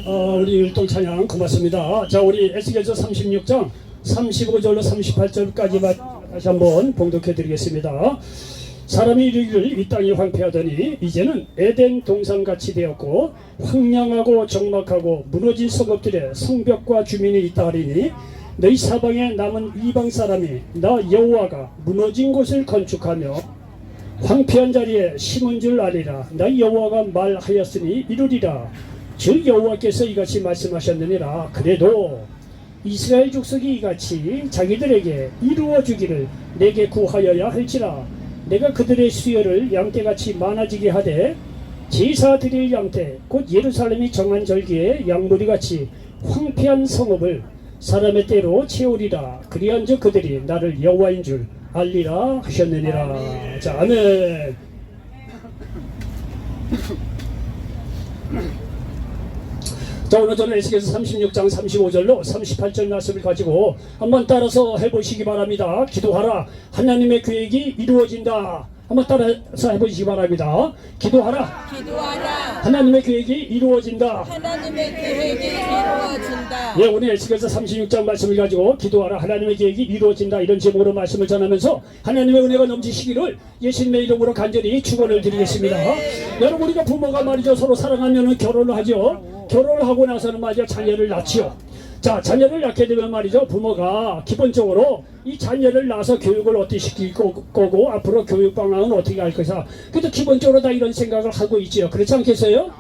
우리 율동 찬양 고맙습니다. 자, 우리 에스겔서 36장 35절로 38절까지만 다시 한번 봉독해 드리겠습니다. 사람이 이르기를 이 땅이 황폐하더니 이제는 에덴 동산같이 되었고 황량하고 적막하고 무너진 성읍들의 성벽과 주민이 있다 하리니 너희 사방에 남은 이방 사람이 나 여호와가 무너진 곳을 건축하며 황폐한 자리에 심은 줄 아리라. 나 여호와가 말하였으니 이루리라. 주 여호와께서 이같이 말씀하셨느니라. 그래도 이스라엘 족속이 이같이 자기들에게 이루어 주기를 내게 구하여야 할지라. 내가 그들의 수요를 양떼같이 많아지게 하되 제사 드릴 양떼 곧 예루살렘이 정한 절기에 양무리같이 황폐한 성읍을 사람의 때로 채우리라. 그리한즉 그들이 나를 여호와인 줄 알리라 하셨느니라. 자, 아멘. 자, 오늘 저는 에스겔서 36장 35절로 38절 말씀을 가지고 한번 따라서 해보시기 바랍니다. 기도하라. 하나님의 계획이 이루어진다. 한번 따라서 해보시기 바랍니다. 기도하라. 기도하라. 하나님의 계획이 이루어진다. 하나님의 계획이 이루어진다. 예, 오늘 에스겔서 36장 말씀을 가지고 기도하라. 하나님의 계획이 이루어진다. 이런 제목으로 말씀을 전하면서 하나님의 은혜가 넘치시기를 예수님의 이름으로 간절히 축원을 드리겠습니다. 여러분, 우리가 부모가 말이죠, 서로 사랑하면 결혼을 하죠. 결혼을 하고 나서는 말이죠, 자녀를 낳지요. 자, 자녀를 낳게 되면 말이죠, 부모가 기본적으로 이 자녀를 낳아서 교육을 어떻게 시킬 거고 앞으로 교육 방향은 어떻게 할 것이다. 그래도 기본적으로 다 이런 생각을 하고 있지요. 그렇지 않겠어요?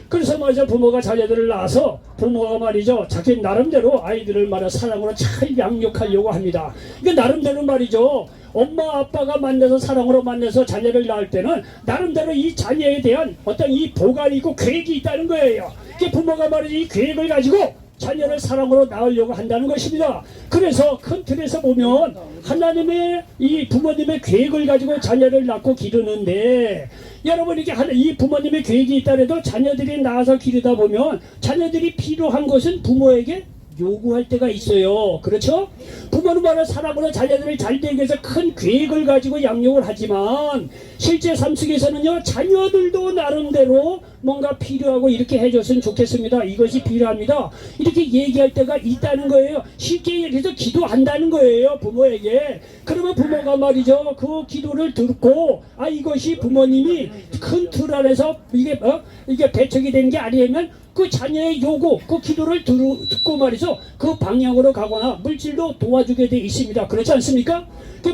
그래서 말이죠, 부모가 자녀들을 낳아서 부모가 말이죠, 자기 나름대로 아이들을 말이죠, 사랑으로 잘 양육하려고 합니다. 이게 나름대로 말이죠, 엄마 아빠가 만나서 사랑으로 만나서 자녀를 낳을 때는 나름대로 이 자녀에 대한 어떤 이 보관이 있고 계획이 있다는 거예요. 이게 부모가 말이죠, 이 계획을 가지고 자녀를 사랑으로 낳으려고 한다는 것입니다. 그래서 큰 틀에서 보면 하나님의 이 부모님의 계획을 가지고 자녀를 낳고 기르는데, 여러분, 이게 이 부모님의 계획이 있다래도 자녀들이 낳아서 기르다 보면 자녀들이 필요한 것은 부모에게 요구할 때가 있어요. 그렇죠? 부모는 말은 사랑으로 자녀들을 잘 되기 위해서 큰 계획을 가지고 양육을 하지만 실제 삶 속에서는요, 자녀들도 나름대로 뭔가 필요하고 이렇게 해줬으면 좋겠습니다. 이것이 필요합니다. 이렇게 얘기할 때가 있다는 거예요. 쉽게 얘기해서 기도한다는 거예요, 부모에게. 그러면 부모가 말이죠, 그 기도를 듣고 이것이 부모님이 큰 틀 안에서 이게 배척이 된 게 아니면 그 자녀의 요구, 그 기도를 듣고 말이죠, 그 방향으로 가거나 물질도 도와주게 돼 있습니다. 그렇지 않습니까?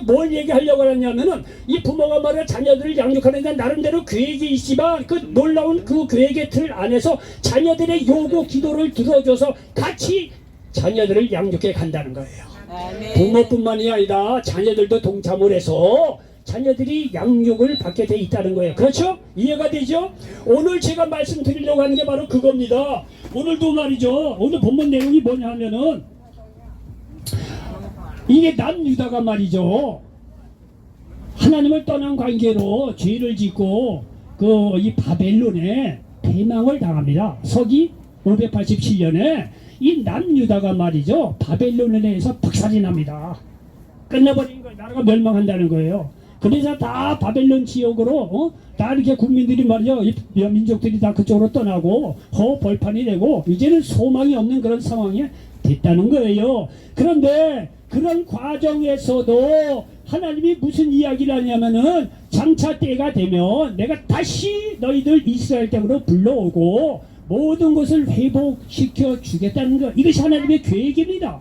뭘 얘기하려고 하냐면은 이 부모가 말이야 자녀들을 양육하는 데 나름대로 계획이 있지만 그 놀라운 그 계획의 틀 안에서 자녀들의 요구, 기도를 들어줘서 같이 자녀들을 양육해 간다는 거예요. 아멘. 부모뿐만이 아니라 자녀들도 동참을 해서 자녀들이 양육을 받게 돼 있다는 거예요. 그렇죠? 이해가 되죠? 오늘 제가 말씀드리려고 하는 게 바로 그겁니다. 오늘도 말이죠, 오늘 본문 내용이 뭐냐 하면은 이게 남유다가 말이죠, 하나님을 떠난 관계로 죄를 짓고 이 바벨론에 패망을 당합니다. 서기 587년에 이 남유다가 말이죠, 바벨론에 의해서 박살이 납니다. 끝나버린 거예요. 나라가 멸망한다는 거예요. 그래서 다 바벨론 지역으로 다 이렇게 국민들이 말이죠, 민족들이 다 그쪽으로 떠나고 벌판이 되고 이제는 소망이 없는 그런 상황이 됐다는 거예요. 그런데 그런 과정에서도 하나님이 무슨 이야기를 하냐면은 장차 때가 되면 내가 다시 너희들 이스라엘 땅으로 불러오고 모든 것을 회복시켜 주겠다는 거, 이것이 하나님의 계획입니다.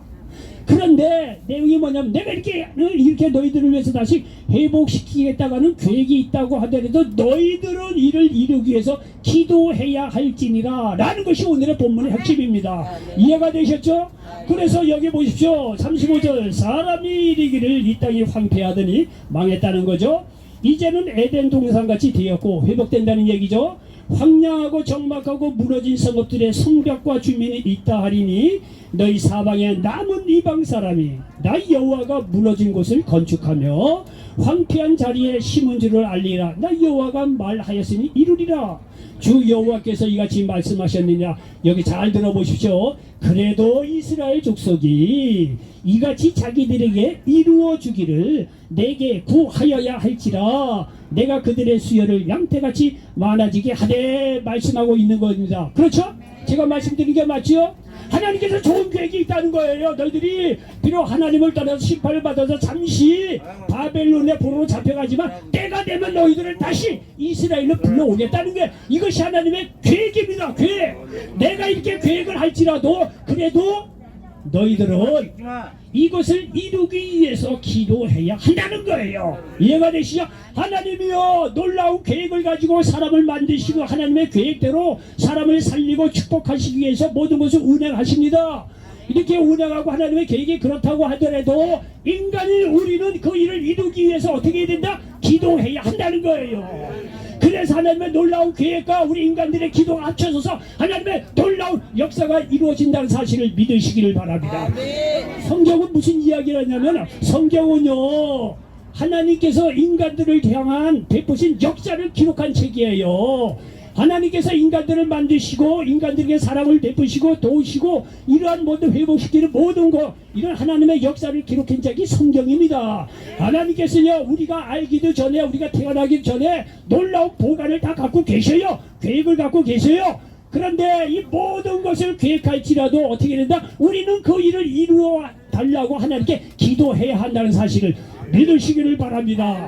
그런데 내용이 뭐냐면 내가 이렇게 너희들을 위해서 다시 회복시키겠다가는 계획이 있다고 하더라도 너희들은 이를 이루기 위해서 기도해야 할지니라 라는 것이 오늘의 본문의 핵심입니다. 이해가 되셨죠? 그래서 여기 보십시오. 35절 사람이 이르기를 이 땅이 황폐하더니 망했다는 거죠. 이제는 에덴 동산같이 되었고 회복된다는 얘기죠. 황량하고 적막하고 무너진 성읍들의 성벽과 주민이 있다 하리니 너희 사방에 남은 이방 사람이 나 여호와가 무너진 곳을 건축하며 황폐한 자리에 심은 줄을 알리라. 나 여호와가 말하였으니 이루리라. 주 여호와께서 이같이 말씀하셨느냐. 여기 잘 들어보십시오. 그래도 이스라엘 족속이 이같이 자기들에게 이루어 주기를 내게 구하여야 할지라. 내가 그들의 수요를 양떼같이 많아지게 하되 말씀하고 있는 겁니다. 그렇죠? 제가 말씀드린 게 맞지요? 하나님께서 좋은 계획이 있다는 거예요. 너희들이 비록 하나님을 떠나서 심판을 받아서 잠시 바벨론의 포로로 잡혀가지만 때가 되면 너희들을 다시 이스라엘로 불러오겠다는 게 이것이 하나님의 계획입니다. 계획. 내가 이렇게 계획을 할지라도 그래도 너희들은 이것을 이루기 위해서 기도해야 한다는 거예요. 이해가 되시죠? 하나님이요 놀라운 계획을 가지고 사람을 만드시고 하나님의 계획대로 사람을 살리고 축복하시기 위해서 모든 것을 운행하십니다. 이렇게 운행하고 하나님의 계획이 그렇다고 하더라도 인간인 우리는 그 일을 이루기 위해서 어떻게 해야 된다? 기도해야 한다는 거예요. 그래서 하나님의 놀라운 계획과 우리 인간들의 기도가 합쳐져서 하나님의 놀라운 역사가 이루어진다는 사실을 믿으시기를 바랍니다. 성경은 무슨 이야기를 하냐면 성경은요 하나님께서 인간들을 향한 베푸신 역사를 기록한 책이에요. 하나님께서 인간들을 만드시고 인간들에게 사랑을 베푸시고 도우시고 이러한 모든 회복시키는 모든 것 이런 하나님의 역사를 기록한 책이 성경입니다. 하나님께서요 우리가 알기도 전에 우리가 태어나기 전에 놀라운 보관을 다 갖고 계셔요. 계획을 갖고 계셔요. 그런데 이 모든 것을 계획할지라도 어떻게 된다? 우리는 그 일을 이루어 달라고 하나님께 기도해야 한다는 사실을 믿으시기를 바랍니다.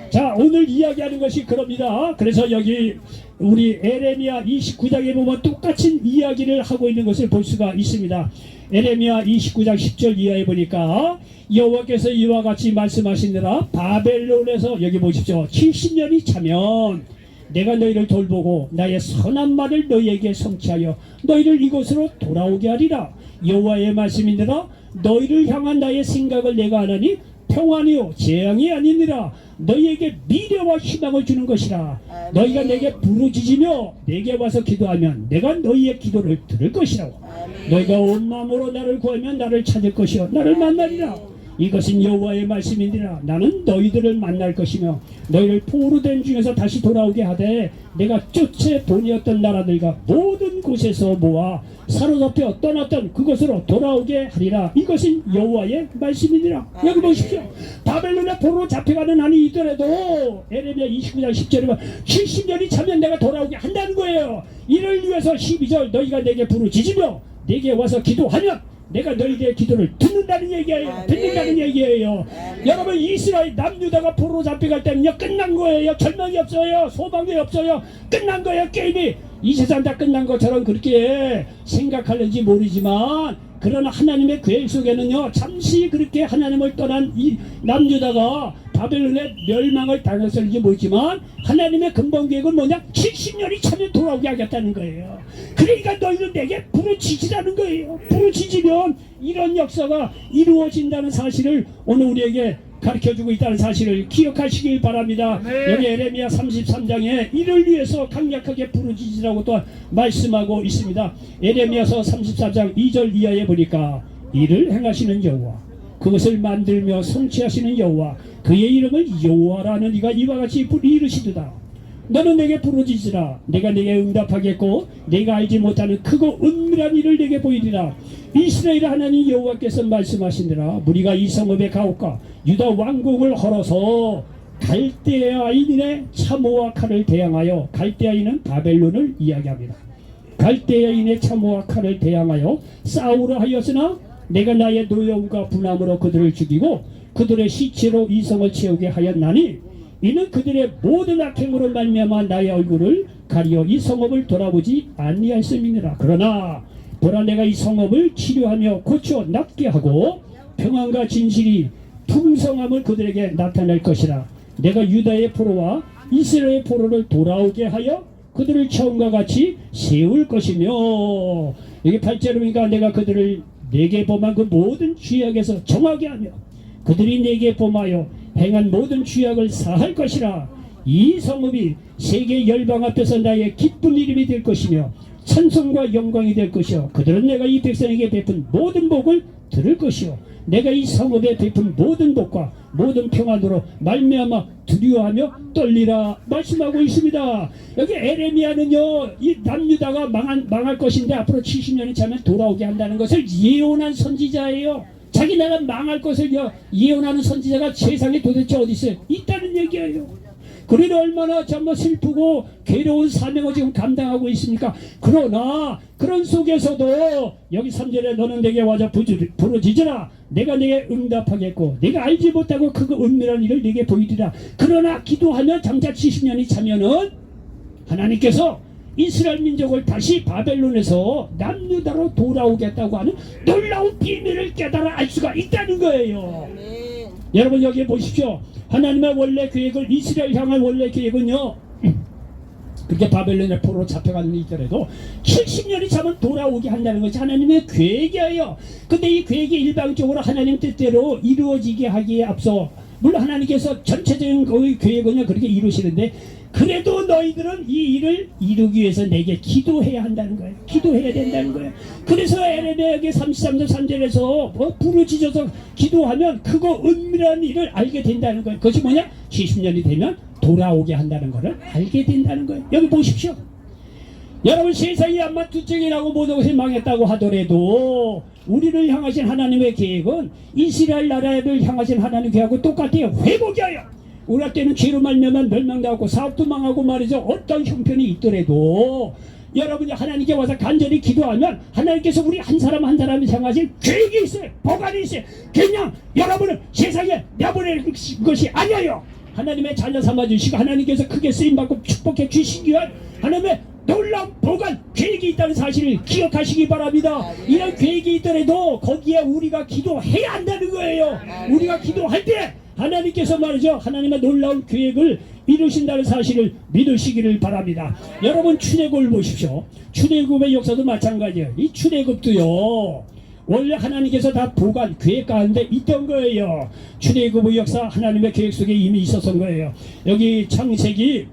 자 오늘 이야기하는 것이 그럽니다. 그래서 여기 우리 에레미야 29장에 보면 똑같은 이야기를 하고 있는 것을 볼 수가 있습니다. 에레미야 29장 10절 이하에 보니까 여호와께서 이와 같이 말씀하시느라 바벨론에서 여기 보십시오. 70년이 차면 내가 너희를 돌보고 나의 선한 말을 너희에게 성취하여 너희를 이곳으로 돌아오게 하리라. 여호와의 말씀이니라. 너희를 향한 나의 생각을 내가 하나니 평안이요 재앙이 아니니라. 너희에게 미래와 희망을 주는 것이라. 너희가 내게 부르짖으며 내게 와서 기도하면 내가 너희의 기도를 들을 것이라고. 너희가 온 마음으로 나를 구하면 나를 찾을 것이요 나를 만나리라. 이것은 여호와의 말씀이니라. 나는 너희들을 만날 것이며 너희를 포로된 중에서 다시 돌아오게 하되 내가 쫓아 보내었던 나라들과 모든 곳에서 모아 사로잡혀 떠났던 그곳으로 돌아오게 하리라. 이것은 여호와의 말씀이니라. 여기 보십시오. 바벨론의 포로로 잡혀가는 한이 있더라도 에레미야 29장 10절에 보면 70년이 차면 내가 돌아오게 한다는 거예요. 이를 위해서 12절 너희가 내게 부르짖으며 내게 와서 기도하면 내가 너희들의 기도를 듣는다는 얘기예요. 듣는다는 얘기예요. 여러분 이스라엘 남유다가 포로로 잡혀갈 때는요 끝난 거예요. 절망이 없어요. 소망이 없어요. 끝난 거예요. 게임이 이 세상 다 끝난 것처럼 그렇게 생각하는지 모르지만 그러나 하나님의 계획 속에는요 잠시 그렇게 하나님을 떠난 이 남유다가 바벨론의 멸망을 당했을지 모르지만 하나님의 근본 계획은 뭐냐? 70년이 차면 돌아오게 하겠다는 거예요. 그러니까 너희는 내게 부르짖으라는 거예요. 부르짖으면 이런 역사가 이루어진다는 사실을 오늘 우리에게 가르쳐주고 있다는 사실을 기억하시길 바랍니다. 여기 에레미야 33장에 이를 위해서 강력하게 부르짖으라고 또 말씀하고 있습니다. 에레미야서 34장 2절 이하에 보니까 이를 행하시는 여호와 그것을 만들며 성취하시는 여호와 그의 이름을 여호와라는 이가 이와 같이 이르시도다. 너는 내게 부르짖으라. 내가 내게 응답하겠고 내가 알지 못하는 크고 은밀한 일을 내게 보이리라. 이스라엘 하나님 여호와께서 말씀하시니라. 무리가 이 성읍의 가옥과 유다 왕국을 헐어서 갈대아인의 참호와 칼을 대항하여 갈대아인은 바벨론을 이야기합니다. 갈대아인의 참호와 칼을 대항하여 싸우려 하였으나 내가 나의 노여움과 분함으로 그들을 죽이고 그들의 시체로 이 성을 채우게 하였나니 이는 그들의 모든 악행으로 말미암아 나의 얼굴을 가리어 이 성읍을 돌아보지 아니하였음이니라. 그러나 보라 내가 이 성읍을 치료하며 고쳐 낫게 하고 평안과 진실이 풍성함을 그들에게 나타낼 것이라. 내가 유다의 포로와 이스라엘의 포로를 돌아오게 하여 그들을 처음과 같이 세울 것이며 여기 8절에 보니까 내가 그들을 내게 범한 그 모든 죄악에서 정하게 하며 그들이 내게 범하여 행한 모든 죄악을 사할 것이라. 이 성읍이 세계 열방 앞에서 나의 기쁜 이름이 될 것이며 찬송과 영광이 될 것이요 그들은 내가 이 백성에게 베푼 모든 복을 들을 것이요 내가 이 성읍에 베푼 모든 복과 모든 평안으로 말미암아 두려워하며 떨리라 말씀하고 있습니다. 여기 에레미야는요 이 남유다가 망할 것인데 앞으로 70년이 차면 돌아오게 한다는 것을 예언한 선지자예요. 자기 나라 망할 것을 예언하는 선지자가 세상에 도대체 어디 있어요? 있다는 얘기예요. 그러니 얼마나 정말 슬프고 괴로운 사명을 지금 감당하고 있습니까? 그러나 그런 속에서도 여기 3절에 너는 내게 와서 부르짖으라 내가 네게 응답하겠고 내가 알지 못하고 그 은밀한 일을 네게 보이리라. 그러나 기도하면 장차 70년이 차면은 하나님께서 이스라엘 민족을 다시 바벨론에서 남유다로 돌아오겠다고 하는 놀라운 비밀을 깨달아 알 수가 있다는 거예요. 아멘. 여러분 여기 보십시오. 하나님의 원래 계획을 이스라엘 향한 원래 계획은요, 그렇게 바벨론의 포로로 잡혀가는 있더라도 70년이 차면 돌아오게 한다는 것이 하나님의 계획이에요. 근데 이 계획이 일방적으로 하나님 뜻대로 이루어지게 하기에 앞서 물론 하나님께서 전체적인 그 계획은요 그렇게 이루시는데 그래도 너희들은 이 일을 이루기 위해서 내게 기도해야 한다는 거예요. 기도해야 된다는 거예요. 그래서 에레미야에게 33절 3절에서 부르짖어서 기도하면 그거 은밀한 일을 알게 된다는 거예요. 그것이 뭐냐? 70년이 되면 돌아오게 한다는 것을 알게 된다는 거예요. 여기 보십시오. 여러분 세상이 암만 두쪽이 나고 모든 것이 망했다고 하더라도 우리를 향하신 하나님의 계획은 이스라엘 나라를 향하신 하나님의 계획하고 똑같아요. 회복이에요. 우리가 때는 죄로 말미암아 멸망당하고 사업도 망하고 말이죠. 어떤 형편이 있더라도 여러분이 하나님께 와서 간절히 기도하면 하나님께서 우리 한 사람 한 사람을 향하신 계획이 있어요. 보관이 있어요. 그냥 여러분을 세상에 내보낼 것이 아니에요. 하나님의 자녀 삼아주시고 하나님께서 크게 쓰임받고 축복해 주시기 위한 하나님의 놀라운 보관 계획이 있다는 사실을 기억하시기 바랍니다. 이런 계획이 있더라도 거기에 우리가 기도해야 한다는 거예요. 우리가 기도할 때 하나님께서 말이죠. 하나님의 놀라운 계획을 이루신다는 사실을 믿으시기를 바랍니다. 여러분 출애굽을 보십시오. 출애굽의 역사도 마찬가지예요. 이 출애굽도요. 원래 하나님께서 다 보관 계획 가운데 있던 거예요. 출애굽의 역사 하나님의 계획 속에 이미 있었던 거예요. 여기 창세기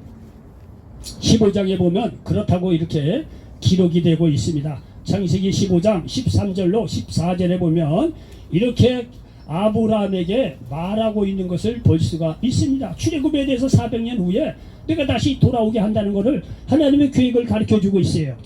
15장에 보면 그렇다고 이렇게 기록이 되고 있습니다. 창세기 15장 13절로 14절에 보면 이렇게 아브라함에게 말하고 있는 것을 볼 수가 있습니다. 출애굽에 대해서 400년 후에 내가 다시 돌아오게 한다는 것을 하나님의 계획을 가르쳐주고 있어요.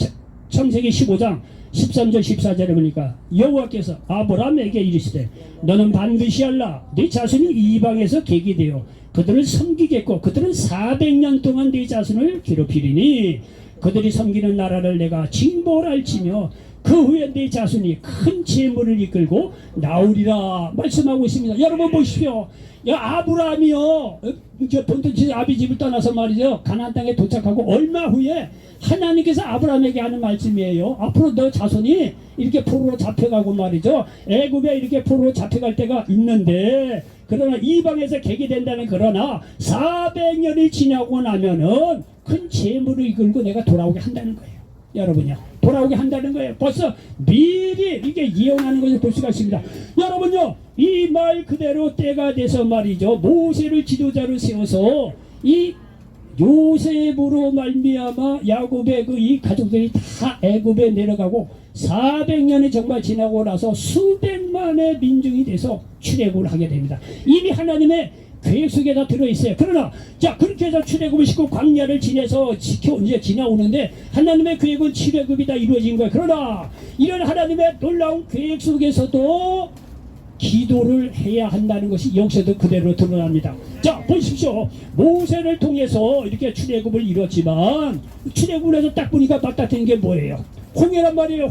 창세기 15장 13절 14절에 보니까 여호와께서 아브라함에게 이르시되 너는 반드시 알라 네 자손이 이방에서 객이 되어 그들을 섬기겠고 그들은 400년 동안 네 자손을 괴롭히리니 그들이 섬기는 나라를 내가 징벌할지며 그 후에 네 자손이 큰 재물을 이끌고 나오리라 말씀하고 있습니다. 여러분 보십시오. 아브라함이요 본토 아비 집을 떠나서 말이죠 가나안 땅에 도착하고 얼마 후에 하나님께서 아브라함에게 하는 말씀이에요. 앞으로 너 자손이 이렇게 포로로 잡혀가고 말이죠 애굽에 이렇게 포로로 잡혀갈 때가 있는데 그러나 이방에서 객이 된다는 그러나 400년이 지나고 나면은 큰 재물을 이끌고 내가 돌아오게 한다는 거예요. 여러분요 돌아오게 한다는 거예요. 벌써 미리 이게 예언하는 것을 볼 수가 있습니다. 여러분요 이 말 그대로 때가 돼서 말이죠 모세를 지도자로 세워서 이 요셉으로 말미암아 야곱의 그 이 가족들이 다 애굽에 내려가고 400년이 정말 지나고 나서 수백만의 민중이 돼서 출애굽을 하게 됩니다. 이미 하나님의 계획 속에 다 들어있어요. 그러나 자 그렇게 해서 출애굽을 시키고 광야를 지내서 이제 지나오는데 하나님의 계획은 출애굽이 다 이루어진 거예요. 그러나 이런 하나님의 놀라운 계획 속에서도 기도를 해야 한다는 것이 여기서도 그대로 드러납니다. 자 보십시오. 모세를 통해서 이렇게 출애굽을 이뤘지만 출애굽을 해서 딱 보니까 맞닥뜨리는 게 뭐예요? 홍해란 말이에요.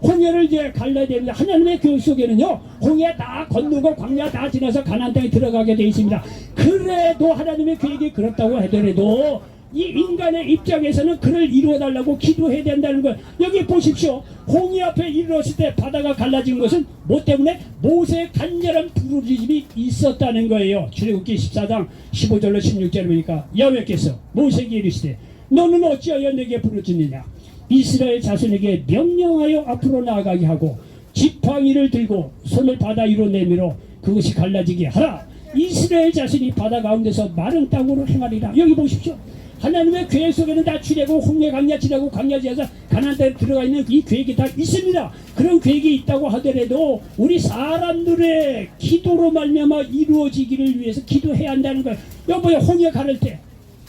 홍해를 이제 갈라야 됩니다. 하나님의 교육 속에는요 홍해 다 건너고 광야 다 지나서 가나안 땅에 들어가게 되어 있습니다. 그래도 하나님의 계획이 그렇다고 하더라도 이 인간의 입장에서는 그를 이루어달라고 기도해야 된다는 거예요. 여기 보십시오. 홍해 앞에 이르렀을 때 바다가 갈라진 것은 뭐 때문에? 모세의 간절한 부르짖음이 있었다는 거예요. 출애굽기 14장 15절로 16절에 보니까 여호와께서 모세에게 이르시되 너는 어찌하여 내게 부르짖느냐 이스라엘 자손에게 명령하여 앞으로 나아가게 하고 지팡이를 들고 손을 바다 위로 내밀어 그것이 갈라지게 하라. 이스라엘 자손이 바다 가운데서 마른 땅으로 행하리라. 여기 보십시오. 하나님의 계획 속에는 다 출애굽 홍해 광야 지나고 광야 지나서 가나안 땅에 들어가 있는 이 계획이 다 있습니다. 그런 계획이 있다고 하더라도 우리 사람들의 기도로 말미암아 이루어지기를 위해서 기도해야 한다는 거예요. 여보야 홍해 가를 때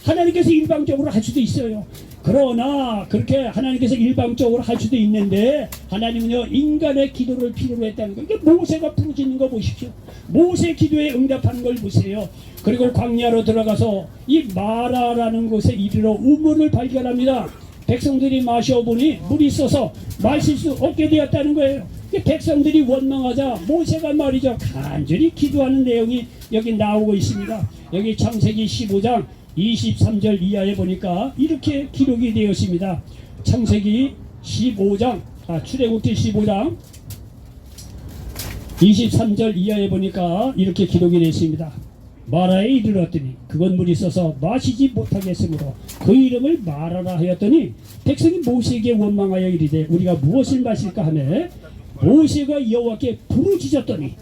하나님께서 일방적으로 할 수도 있어요. 그러나 그렇게 하나님께서 일방적으로 할 수도 있는데 하나님은요 인간의 기도를 필요로 했다는 거. 이게 모세가 부르짖는 거 보십시오. 모세 기도에 응답하는 걸 보세요. 그리고 광야로 들어가서 이 마라라는 곳에 이르러 우물을 발견합니다. 백성들이 마셔보니 물이 있어서 마실 수 없게 되었다는 거예요. 백성들이 원망하자 모세가 말이죠 간절히 기도하는 내용이 여기 나오고 있습니다. 여기 창세기 15장 23절 이하에 보니까 이렇게 기록이 되어 있습니다. 창세기 15장 출애굽기 15장 23절 이하에 보니까 이렇게 기록이 되어 있습니다. 마라에 이르렀더니 그건 물이 있어서 마시지 못하겠으므로 그 이름을 마라라 하였더니 백성이 모세에게 원망하여 이르되 우리가 무엇을 마실까 하매 모세가 여호와께 부르짖었더니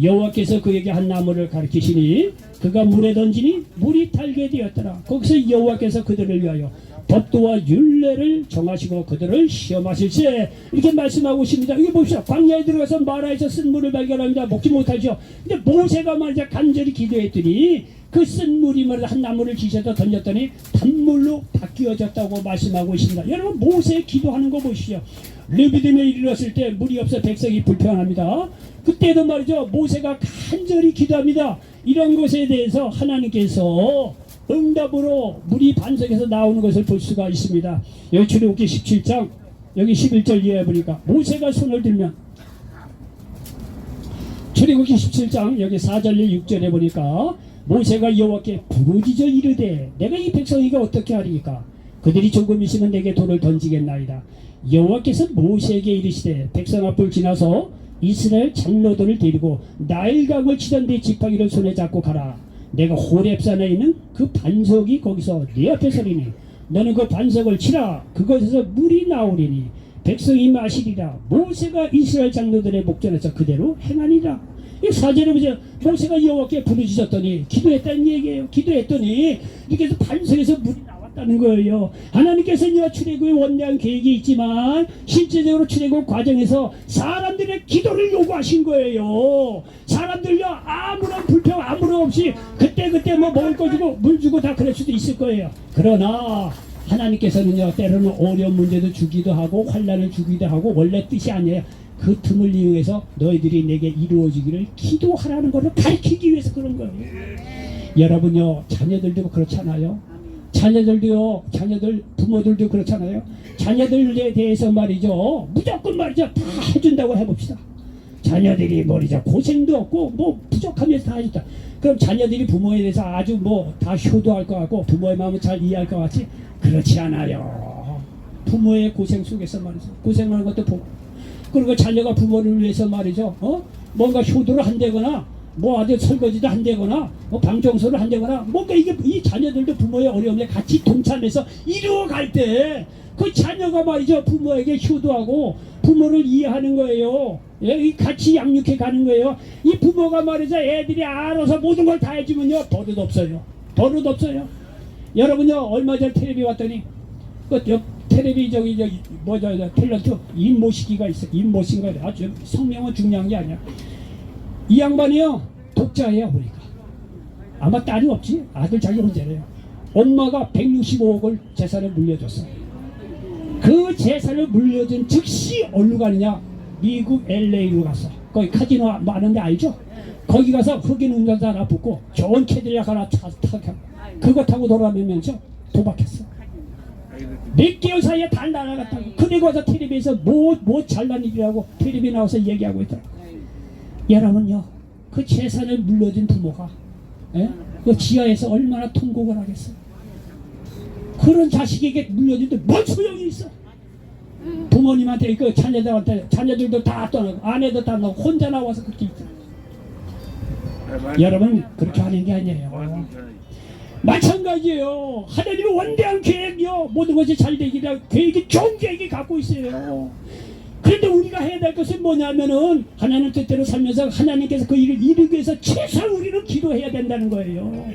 여호와께서 그에게 한 나무를 가리키시니 그가 물에 던지니 물이 달게 되었더라. 거기서 여호와께서 그들을 위하여 법도와 율례를 정하시고 그들을 시험하실세 이렇게 말씀하고 있습니다. 이게 봅시다. 광야에 들어가서 마라에서 쓴 물을 발견합니다. 먹지 못하죠. 근데 모세가 말이죠 간절히 기도했더니 그 쓴 물이 말이죠 한 나무를 지셔서 던졌더니 단물로 바뀌어졌다고 말씀하고 있습니다. 여러분 모세 기도하는 거 보시죠. 르비딤에 이르렀을 때 물이 없어 백성이 불평합니다. 그때도 말이죠 모세가 간절히 기도합니다. 이런 것에 대해서 하나님께서 응답으로 물이 반석에서 나오는 것을 볼 수가 있습니다. 여기 출애굽기 17장 여기 11절 이하에 보니까 모세가 손을 들면 출애굽기 17장 여기 4절 6절에 보니까 모세가 여호와께 부르짖어 이르되 내가 이 백성에게 어떻게 하리까 그들이 조금 있으면 내게 돌을 던지겠나이다. 여호와께서 모세에게 이르시되 백성 앞을 지나서 이스라엘 장로들을 데리고 나일강을 치던 데 지팡이를 손에 잡고 가라. 내가 호렙산에 있는 그 반석이 거기서 네 앞에 서리니 너는 그 반석을 치라. 그것에서 물이 나오리니 백성이 마시리라. 모세가 이스라엘 장로들의 목전에서 그대로 행하니라. 이 사절에 보세요. 모세가 여호와께 부르짖었더니 기도했다는 얘기예요. 기도했더니 이렇게 해서 반석에서 물이 나왔다는 거예요. 하나님께서는 출애굽의 원대한 계획이 있지만 실제적으로 출애굽 과정에서 사람들의 기도를 요구하신 거예요. 사람들요 아무런 불평 아무런 없이 그때 뭐 먹을 거 주고 물 주고 다 그럴 수도 있을 거예요. 그러나 하나님께서는요 때로는 어려운 문제도 주기도 하고 환난을 주기도 하고 원래 뜻이 아니에요. 그 틈을 이용해서 너희들이 내게 이루어지기를 기도하라는 것을 가르치기 위해서 그런 거예요. 여러분요 자녀들도 그렇잖아요. 자녀들도요 자녀들 부모들도 그렇잖아요. 자녀들에 대해서 말이죠 무조건 말이죠 다 해준다고 해봅시다. 자녀들이 말이죠 고생도 없고 뭐 부족하면서 다 해준다. 그럼 자녀들이 부모에 대해서 아주 뭐 다 효도할 것 같고 부모의 마음을 잘 이해할 것 같지? 그렇지 않아요. 부모의 고생 속에서 말이죠 고생하는 것도 보고 그리고 자녀가 부모를 위해서 말이죠 뭔가 효도를 한다거나 뭐 아주 설거지도 한다거나 뭐 방청소를 한다거나 뭔가 이게 이 자녀들도 부모의 어려움에 같이 동참해서 이루어갈 때 그 자녀가 말이죠 부모에게 효도하고 부모를 이해하는 거예요. 예, 같이 양육해 가는 거예요. 이 부모가 말이죠 애들이 알아서 모든 걸 다 해주면요 버릇 없어요. 버릇 없어요. 여러분요 얼마 전 텔레비 왔더니 그 텔레비 저기 뭐죠 탤런트 임모시기가 있어. 임모시기가 아주 성명은 중요한 게 아니야. 이 양반이요 독자예요. 보니까 아마 딸이 없지 아들 자기 혼자래요. 엄마가 165억을 재산을 물려줬어요. 그 재산을 물려준 즉시 어디로 가느냐 미국 LA로 갔어. 거기 카지노 많은데 알죠? 거기 가서 흑인 운전사 하나 붙고 좋은 캐딜락 하나 타고 그거 타고 돌아다니면서 도박했어. 몇 개월 사이에 다 날아갔다고. 그리고 와서 텔레비에서 뭐 잘난 일이라고 텔레비 나와서 얘기하고 있더라고. 여러분요 그 재산을 물려준 부모가 그 지하에서 얼마나 통곡을 하겠어요. 그런 자식에게 물려준데 뭔 소용이 있어. 부모님한테 그 자녀들한테 자녀들도 다 떠나고 아내도 다 나고 혼자 나와서 그렇게 있다. 여러분 그렇게 하는 게 아니에요. 마찬가지예요. 하나님의 원대한 계획이요 모든 것이 잘 되기를 계획이 좋은 계획이 갖고 있어요. 그런데 우리가 해야 될 것은 뭐냐면은 하나님 뜻대로 살면서 하나님께서 그 일을 이루기 위해서 최소한 우리는 기도해야 된다는 거예요.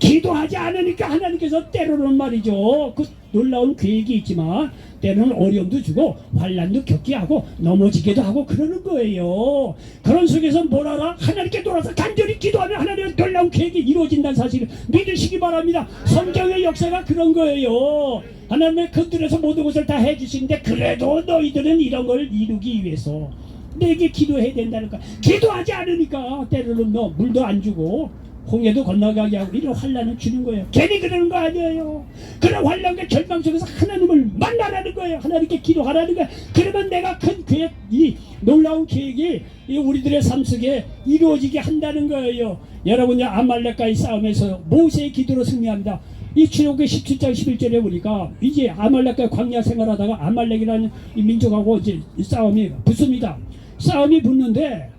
기도하지 않으니까 하나님께서 때로는 말이죠, 그 놀라운 계획이 있지만 때로는 어려움도 주고 환난도 겪게 하고 넘어지기도 하고 그러는 거예요. 그런 속에서 뭘 알아? 하나님께 돌아서 간절히 기도하면 하나님의 놀라운 계획이 이루어진다는 사실을 믿으시기 바랍니다. 성경의 역사가 그런 거예요. 하나님의 그들에서 모든 것을 다 해주시는데 그래도 너희들은 이런 걸 이루기 위해서 내게 기도해야 된다는 거야. 기도하지 않으니까 때로는 너 물도 안 주고 홍해도 건너가게 하고 이런 환난을 주는 거예요. 괜히 그러는 거 아니에요. 그런 환난과 절망 속에서 하나님을 만나라는 거예요. 하나님께 기도하라는 거예요. 그러면 내가 큰 계획, 이 놀라운 계획이 우리들의 삶 속에 이루어지게 한다는 거예요. 여러분이 아말렉과의 싸움에서 모세의 기도로 승리합니다. 이 출애굽기 17장 11절에 보니까 이제 아말렉과 광야 생활하다가 아말렉이라는 이 민족하고 이제 싸움이 붙습니다. 싸움이 붙는데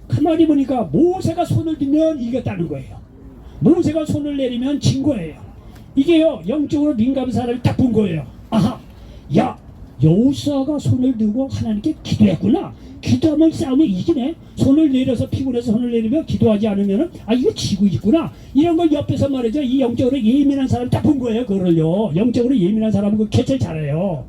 가만히 보니까 모세가 손을 들면 이겼다는 거예요. 모세가 손을 내리면 진 거예요. 이게요, 영적으로 민감한 사람이 딱 본 거예요. 아하, 야, 여호수아가 손을 들고 하나님께 기도했구나. 기도하면 싸움에 이기네. 손을 내려서 피곤해서 손을 내리면 기도하지 않으면 이거 지고 있구나. 이런 걸 옆에서 말이죠, 이 영적으로 예민한 사람이 딱 본 거예요. 그걸요. 영적으로 예민한 사람은 그 개체 잘해요.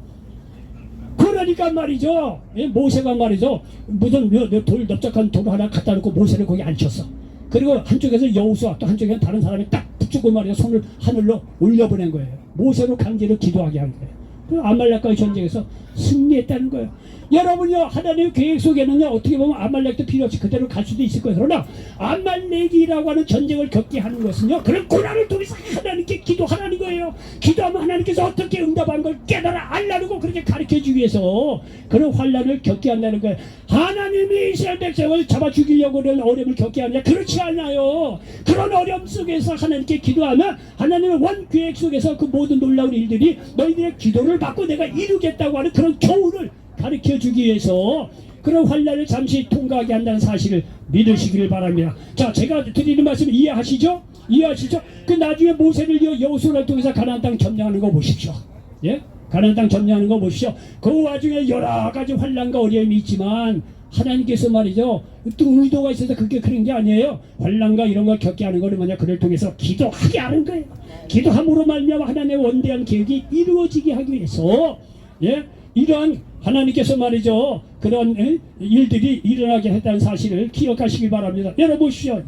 그러니까 말이죠, 모세가 말이죠, 무슨 돌 넓적한 돌 하나 갖다 놓고 모세를 거기 앉혔어. 그리고 한쪽에서 여호수아, 또 한쪽에는 다른 사람이 딱 붙잡고 말이죠, 손을 하늘로 올려보낸 거예요. 모세로 강제로 기도하게 한 거예요. 그 아말렉과의 전쟁에서 승리했다는 거예요. 여러분요, 하나님의 계획 속에는요, 어떻게 보면 아말렉도 필요 없이 그대로 갈 수도 있을 거예요. 그러나 아말렉이라고 하는 전쟁을 겪게 하는 것은요, 그런 고난을 통해서 하나님께 기도하라는 거예요. 기도하면 하나님께서 어떻게 응답한 걸 깨달아 알라고 그렇게 가르쳐주기 위해서 그런 환난을 겪게 한다는 거예요. 하나님이 이스라엘 백성을 잡아 죽이려고 그런 어려움을 겪게 하느냐? 그렇지 않아요. 그런 어려움 속에서 하나님께 기도하면 하나님의 원 계획 속에서 그 모든 놀라운 일들이 너희들의 기도를 받고 내가 이루겠다고 하는 그런 교훈을 가르쳐주기 위해서 그런 환난을 잠시 통과하게 한다는 사실을 믿으시기를 바랍니다. 자, 제가 드리는 말씀 이해하시죠? 이해하시죠? 그 나중에 모세를 여호수아를 통해서 가나안 땅 점령하는 거 보십시오. 예? 가나안 땅 점령하는 거 보십시오. 그 와중에 여러 가지 환난과 어려움이 있지만 하나님께서 말이죠, 또 의도가 있어서 그게 그런 게 아니에요. 환난과 이런 걸 겪게 하는 거는 뭐냐, 그를 통해서 기도하게 하는 거예요. 기도함으로 말미암아 하나님의 원대한 계획이 이루어지게 하기 위해서, 예? 이러한 하나님께서 말이죠, 그런 일들이 일어나게 했다는 사실을 기억하시기 바랍니다. 여러분 보십시오.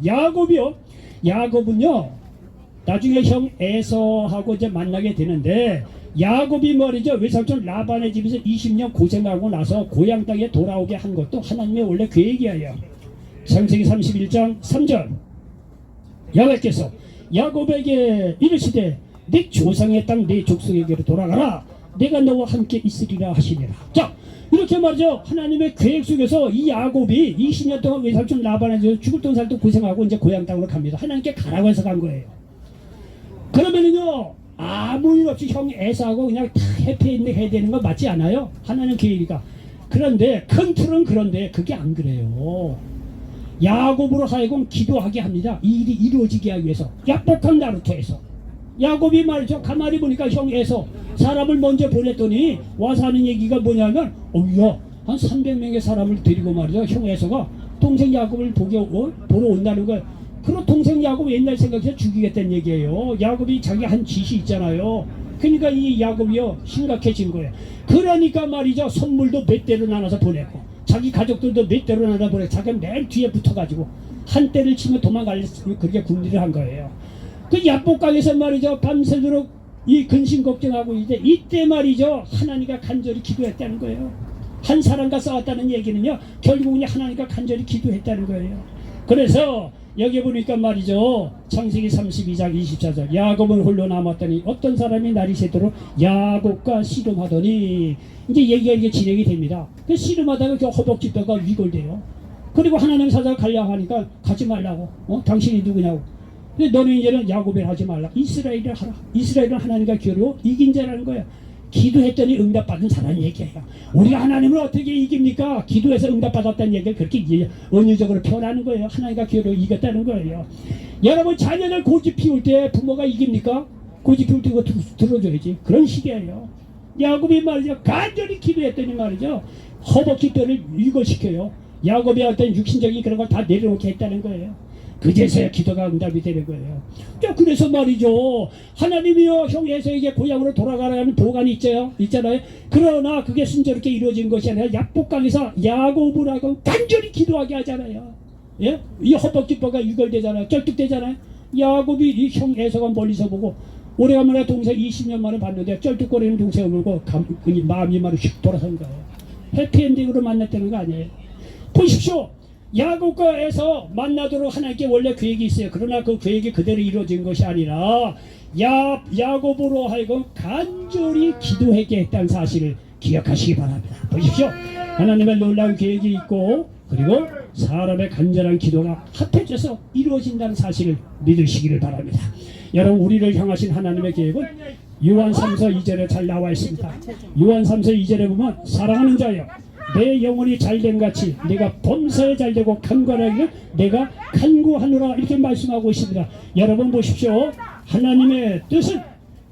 야곱은요 나중에 형 에서하고 이제 만나게 되는데, 야곱이 말이죠, 외삼촌 라반의 집에서 20년 고생하고 나서 고향 땅에 돌아오게 한 것도 하나님의 원래 계획이에요. 창세기 31장 3절, 여호와께서 야곱에게 이르시되 네 조상의 땅 네 족속에게로 돌아가라. 내가 너와 함께 있으리라 하시니라. 자, 이렇게 말이죠, 하나님의 계획 속에서 이 야곱이 20년 동안 외삼촌 라반에 죽을 돈 살 돈 고생하고 이제 고향 땅으로 갑니다. 하나님께 가라고 해서 간 거예요. 그러면은요, 아무 일 없이 형 에서하고 그냥 다 해피엔딩 해야 되는 거 맞지 않아요? 하나님 계획이니까. 그런데 큰 틀은 그런데 그게 안 그래요. 야곱으로 하여금 기도하게 합니다. 이 일이 이루어지게 하기 위해서. 약복한 나루토에서 야곱이 말이죠, 가만히 보니까 형 에서 사람을 먼저 보냈더니 와서 하는 얘기가 뭐냐면, 야, 한 300명의 사람을 데리고 말이죠, 형 에서가 동생 야곱을 보러 온다는 거예요. 그럼 동생 야곱 옛날 생각해서 죽이겠다는 얘기예요. 야곱이 자기 한 짓이 있잖아요. 그러니까 이 야곱이요 심각해진 거예요. 그러니까 말이죠, 선물도 몇 대로 나눠서 보냈고 자기 가족들도 몇 대로 나눠서 보내고 자기가 맨 뒤에 붙어가지고 한 대를 치면 도망가려고 그렇게 군리를 한 거예요. 그 야복강에서 말이죠, 밤새도록 이 근심 걱정하고 이때 말이죠, 하나님과 간절히 기도했다는 거예요. 한 사람과 싸웠다는 얘기는요, 결국은 하나님과 간절히 기도했다는 거예요. 그래서 여기 보니까 말이죠, 창세기 32장 24절, 야곱은 홀로 남았더니 어떤 사람이 날이 새도록 야곱과 씨름하더니, 이제 얘기가 이게 진행이 됩니다. 그 씨름하다가 그 허벅지뼈가 위골돼요. 그리고 하나님 사자가 가려고 하니까 가지 말라고, 당신이 누구냐고. 근데 너는 이제는 야곱을 하지 말라, 이스라엘을 하라. 이스라엘은 하나님과 겨루어 이긴 자라는 거야. 기도했더니 응답받은 자라는 얘기예요. 우리가 하나님을 어떻게 이깁니까? 기도해서 응답받았다는 얘기를 그렇게 은유적으로 표현하는 거예요. 하나님과 겨루어 이겼다는 거예요. 여러분, 자녀를 고집 피울 때 부모가 이깁니까? 고집 피울 때 그거 들어줘야지. 그런 식이에요. 야곱이 말이죠, 간절히 기도했더니 말이죠, 허벅지뼈를 위골시켜요. 야곱이 어떤 육신적인 그런 걸 다 내려놓게 했다는 거예요. 그제서야 기도가 응답이 되는 거예요. 자, 그래서 말이죠. 하나님이요 형 에서에게 고향으로 돌아가라는 보관이 있잖아요. 그러나 그게 순조롭게 이루어진 것이 아니라 약복강에서 야곱이라고 간절히 기도하게 하잖아요. 예? 이 허벅지뼈가 유결되잖아요. 쩔뚝대잖아요. 야곱이 이 형 에서가 멀리서 보고 오래간만에 동생 20년 만에 봤는데 쩔뚝거리는 동생을 보고 마음이 말이 휙 돌아선 거예요. 해피엔딩으로 만났다는 거 아니에요. 보십시오. 야곱과 에서 만나도록 하나님께 원래 계획이 있어요. 그러나 그 계획이 그대로 이루어진 것이 아니라 야곱으로 하여금 간절히 기도하게 했다는 사실을 기억하시기 바랍니다. 보십시오. 하나님의 놀라운 계획이 있고 그리고 사람의 간절한 기도가 합해져서 이루어진다는 사실을 믿으시기를 바랍니다. 여러분, 우리를 향하신 하나님의 계획은 요한 3서 2절에 잘 나와 있습니다. 요한 3서 2절에 보면 사랑하는 자여 내 영혼이 잘된 같이 내가 범사에 잘되고 강건하기를 내가 간구하노라 이렇게 말씀하고 있습니다. 여러분 보십시오. 하나님의 뜻은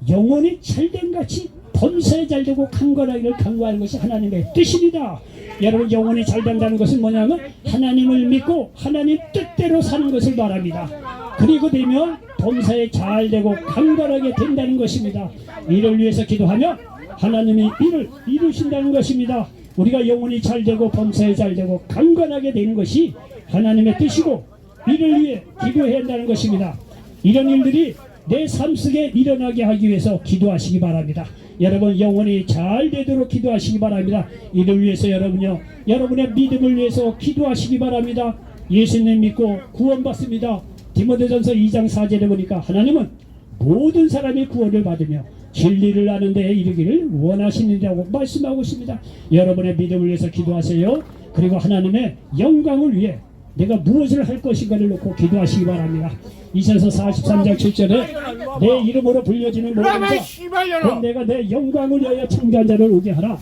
영혼이 잘된 같이 범사에 잘되고 강건하기를 간구하는 것이 하나님의 뜻입니다. 여러분, 영혼이 잘된다는 것은 뭐냐면 하나님을 믿고 하나님 뜻대로 사는 것을 말합니다. 그리고 되면 범사에 잘되고 강건하게 된다는 것입니다. 이를 위해서 기도하면 하나님이 이를 이루신다는 것입니다. 우리가 영혼이 잘되고 범사에 잘되고 강건하게 되는 것이 하나님의 뜻이고 이를 위해 기도해야 한다는 것입니다. 이런 일들이 내 삶 속에 일어나게 하기 위해서 기도하시기 바랍니다. 여러분, 영혼이 잘 되도록 기도하시기 바랍니다. 이를 위해서 여러분요, 여러분의 믿음을 위해서 기도하시기 바랍니다. 예수님 믿고 구원받습니다. 디모데전서 2장 4절에 보니까 하나님은 모든 사람이 구원을 받으며 진리를 아는 데에 이르기를 원하시느냐고 말씀하고 있습니다. 여러분의 믿음을 위해서 기도하세요. 그리고 하나님의 영광을 위해 내가 무엇을 할 것인가를 놓고 기도하시기 바랍니다. 이사야서 43장 7절에 내 이름으로 불려지는 모든 자 내가 내 영광을 위하여 창조한 자를 오게 하라.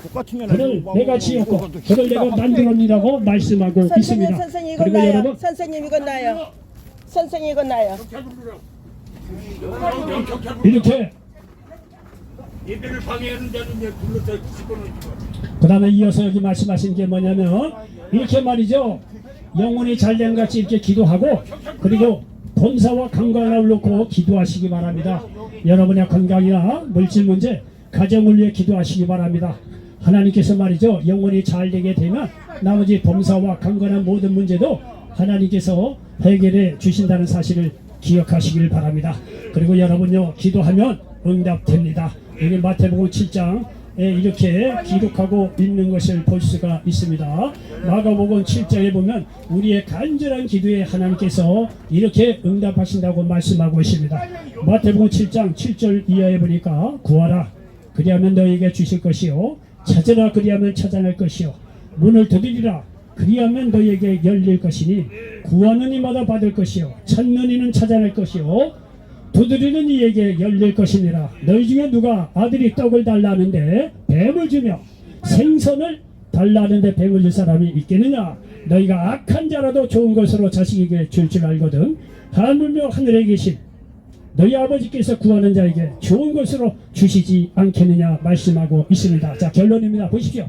그를 내가 지었고 그를 내가 만들었니라고 말씀하고 있습니다. 선생님 그리고 여러분, 선생님 이건 나요. 선생님 이건 나요. 이렇게 예배를 방해하는 자는 이제 불러서 집어넣는 그 다음에 이어서 여기 말씀하신 게 뭐냐면 이렇게 말이죠. 영혼이 잘된 같이 이렇게 기도하고 그리고 범사와 건강을 놓고 기도하시기 바랍니다. 여러분의 건강이나 물질 문제, 가정을 위해 기도하시기 바랍니다. 하나님께서 말이죠. 영혼이 잘 되게 되면 나머지 범사와 건강한 모든 문제도 하나님께서 해결해 주신다는 사실을 기억하시길 바랍니다. 그리고 여러분요, 기도하면 응답됩니다. 여기 마태복음 7장 이렇게 기록하고 있는 것을 볼 수가 있습니다. 마가복음 7장에 보면 우리의 간절한 기도에 하나님께서 이렇게 응답하신다고 말씀하고 있습니다. 마태복음 7장 7절 이하에 보니까 구하라 그리하면 너에게 주실 것이요 찾으라 그리하면 찾아낼 것이요 문을 두드리라 그리하면 너에게 열릴 것이니 구하는 이마다 받을 것이요 찾는 이는 찾아낼 것이요 두드리는 이에게 열릴 것이니라. 너희 중에 누가 아들이 떡을 달라는데 뱀을 주며 생선을 달라는데 뱀을 줄 사람이 있겠느냐. 너희가 악한 자라도 좋은 것으로 자식에게 줄 줄 알거든 하물며 하늘에 계신 너희 아버지께서 구하는 자에게 좋은 것으로 주시지 않겠느냐 말씀하고 있습니다. 자, 결론입니다. 보십시오.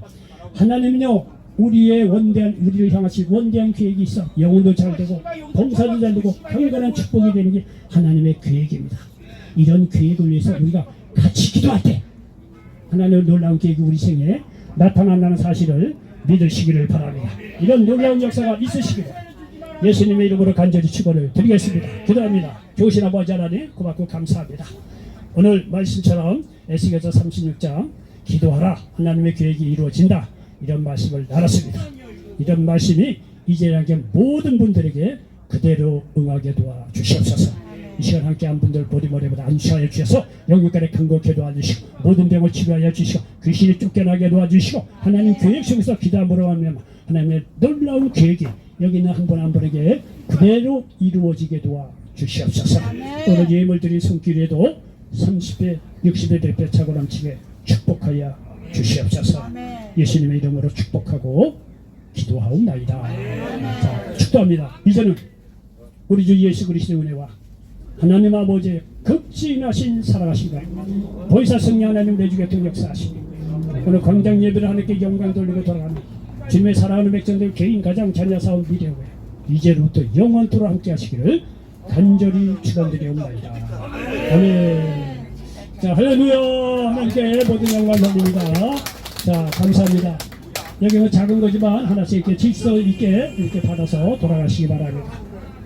하나님은요, 우리의 우리를 향하실 원대한 계획이 있어. 영혼도 잘되고 범사도 잘되고 강건한 축복이 되는 게 하나님의 계획입니다. 이런 계획을 위해서 우리가 같이 기도할 때 하나님의 놀라운 계획이 우리 생에 나타난다는 사실을 믿으시기를 바랍니다. 이런 놀라운 역사가 있으시기를 예수님의 이름으로 간절히 축원을 드리겠습니다. 기도합니다. 좋으신 아버지 하나님 고맙고 감사합니다. 오늘 말씀처럼 에스겔서 36장 기도하라 하나님의 계획이 이루어진다 이런 말씀을 나눴습니다. 이런 말씀이 이제야게 모든 분들에게 그대로 응하게 도와주시옵소서. 이 시간 함께한 분들 보리머리보다 안수하여 주셔서 영육간에 강곡해 도와주시고 모든 병을 치료하여 주시고 귀신이 쫓겨나게 도와주시고 하나님 계획 속에서 기도함으로 하면 하나님의 놀라운 계획이 여기 있는 한 분 한 분에게 그대로 이루어지게 도와주시옵소서. 오늘 예물 드린 손길에도 30배 60배 대표 차고 넘치게 축복하여 주시옵소서. 예수님의 이름으로 축복하고 기도하옵나이다. 자, 축도합니다. 이제는 우리 주 예수 그리스도의 은혜와 하나님 아버지의 극진하신 사랑하심과 보이사 성령 하나님 내주게 된 역사하시니 오늘 광장 예배를 하나님께 영광 돌리고 돌아가는 주님의 사랑하는 백성들 개인 가정 자녀 사업 미래에 이제부터 영원토록 함께 하시기를 간절히 축원드리옵나이다. 아멘. 자, 할렐루야. 하나님께 모든 영광 돌립니다. 자, 감사합니다. 여기 뭐 작은 거지만 하나씩 이렇게 질서 있게 이렇게 받아서 돌아가시기 바랍니다.